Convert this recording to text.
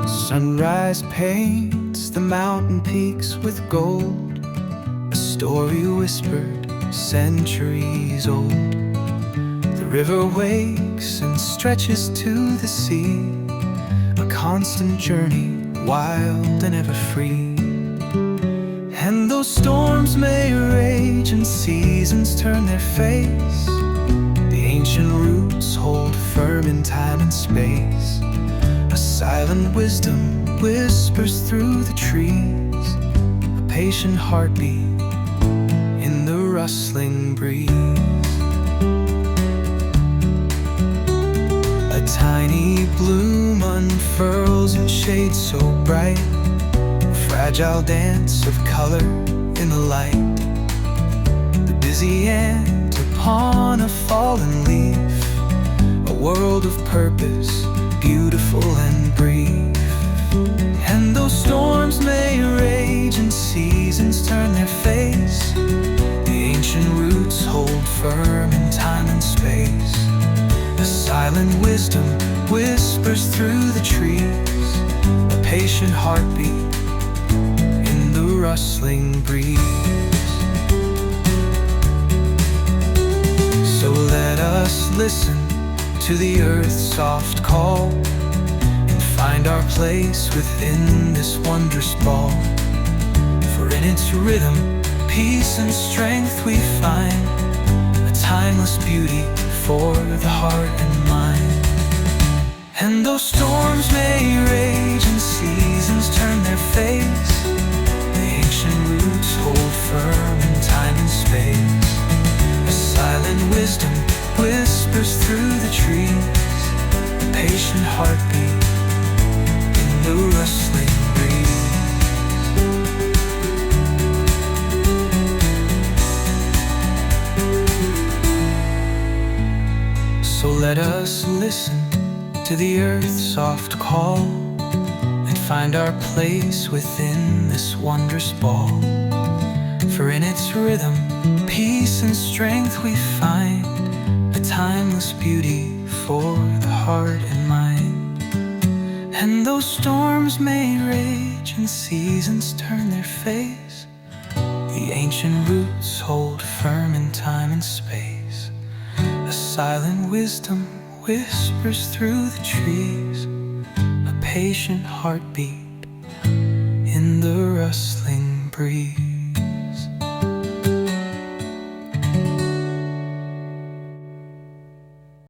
Sunrise paints the mountain peaks with gold, a story whispered centuries old. The river wakes and stretches to the sea, a constant journey, wild and ever free. And though storms may rage and seasons turn their face, the ancient roots hold firm in time and space. A silent wisdom whispers through the trees, a patient heartbeat in the rustling breeze. A tiny bloom unfurls in shade so bright, a fragile dance of color in the light. The busy ant upon a fallen leaf, a world of purpose, beautiful and brief. And though storms may rage and seasons turn their face, the ancient roots hold firm in time and space. A silent wisdom whispers through the trees, a patient heartbeat in the rustling breeze. So let us listen to the earth's soft call, and find our place within this wondrous ball. For in its rhythm, peace and strength we find, a timeless beauty for the heart and mind. And though storms may rage and seasons turn their face, the ancient roots hold firm in time and space. A silent wisdom whispers through the trees, a patient heartbeat in the rustling breeze. So let us listen to the earth's soft call, and find our place within this wondrous ball. For in its rhythm, peace and strength we find, a timeless beauty for the heart and mind. And though storms may rage and seasons turn their face, the ancient roots hold firm in time and space. A silent wisdom whispers through the trees, a patient heartbeat in the rustling breeze.